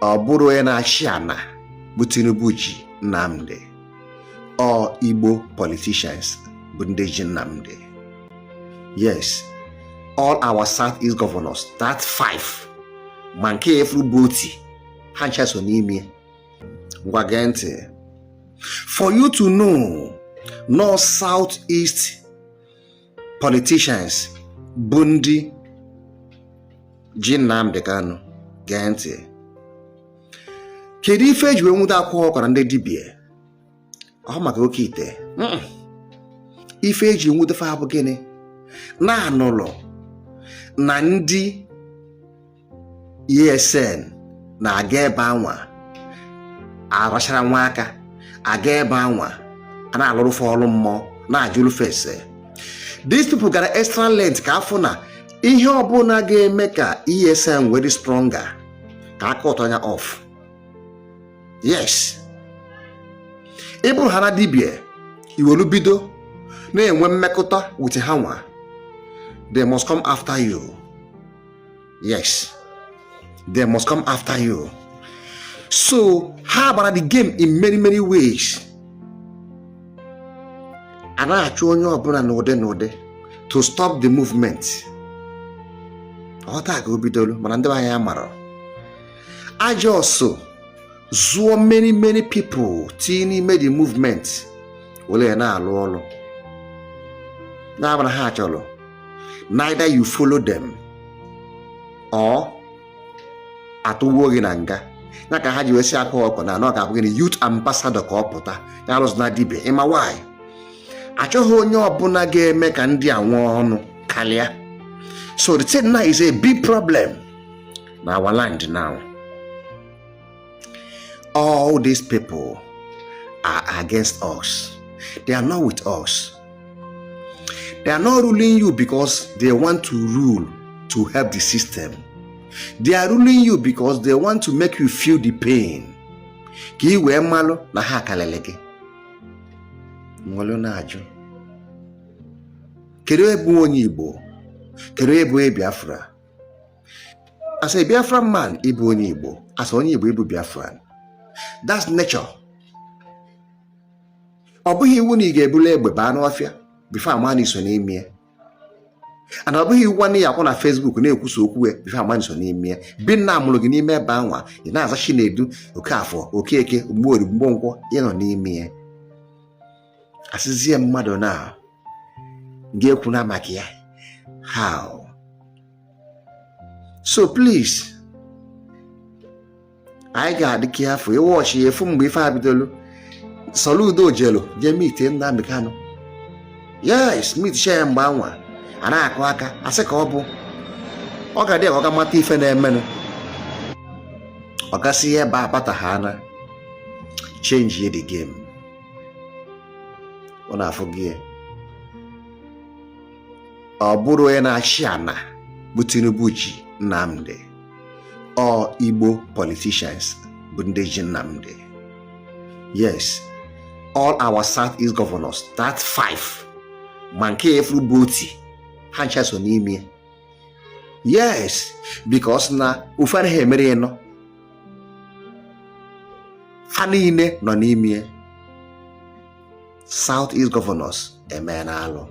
ọ bụrụ onye na-achị ana bụ Tinubu ji Nnamdi, or Igbo politicians bụ ndị ji Nnamdi. Yes, all our Southeast governors, that 5, ma nke efuru bụ oti, ha ncha so n'ime. Ngwa gee ntị. For you to know, no Southeast politicians bụ ndị ji Nnamdi Kanu, gee ntị. Kedu ife eji wee nwụta akwụkwọ ọkwara ndị dibịa? Ọ maka oke ite. Ife eji nwụta fa bụ gịnị? Na-anụlụ na ndị ESN na-aga ebe anwa arachara nwa aka, aga ebe anwa a na-alụrụfe ọrụ mmụọ, na-ajụrụfe ese. These people gara extra length ka afọ na ihe ọbụla ga-eme ka ESN were stronger ka aka ụtọ anya off. Yes, ịbụrụ ha na dibịa iwelu bido na-enwe mmekọta with ha nwa, they must come after you. Yes, they must come after you. So ha gbara the game in many ways. A na-achụ onye ọbụla n'ụdị to stop the movement. Ọta ka o bidolu mana ndị anyị amara. Ajọsọ zụọ many people tinye n'ime the movement wele na-alụ ọlụ. Na-abara ha achọrọ. Neither you follow them or atụwo gị na nga. Na ka ha ji wesi aka ọkọ na anọ ga-abụ gị youth ambassador ka ọ pụta ya alụzụ na dibịa. Ịma why? Achọghị onye ọbụla ga-eme ka ndị a nwee ọnụ karịa. So the thing now is a big problem in our land now. All these people are against us. They are not with us. They are not ruling you because they want to rule to help the system. They are ruling you because they want to make you feel the pain. Ka i wee malụ na ha kalele gị. Nwelu na-ajụ. Kedu ebe onye Igbo? Kedu ebe Biafra? As a Biafran man, ịbụ onye Igbo. As onye Igbo, ịbụ Biafran. That's nature. Ọ bụghị iwu na ị ga-ebulu egbe baa n'ọfịa before amani so n'ime. And ọ bụghị iwu na ya akwụ na Facebook na-ekwusa okwu before amani so n'ime. Bi na amụrụ gị n'ime ebe anwa, ị na-aza Chinedu, Okafọ, Okeke, Mgbori, Mgbonkwọ, ị nọ n'ime. Asịzie mmadụ na ga-ekwu na maka ya. How? So please, I ga-adị careful. Watch ya efu mgbe ife abidolu. Soludo jelo je meet Nnamdi Kanu. Yes, meet share mgbe anwa. A na-akụ aka asị ka ọ bụ ọ ga-adị ọ ga-amata ife na-emenụ. Ọ gasị ebe abata ha na change the game. Ọ na-afụ gị. Ọ bụrụ onye na-achị ana bụ Tinubu ji Nnamdi, or Igbo politicians bụ ndị ji Nnamdi. Yes, all our Southeast governors, that 5, ma nke efuru bụ oti, ha ncha so n'ime. Yes, because na ufere ha emere nọ. Ha niile nọ n'ime. Southeast governors eme na alụ.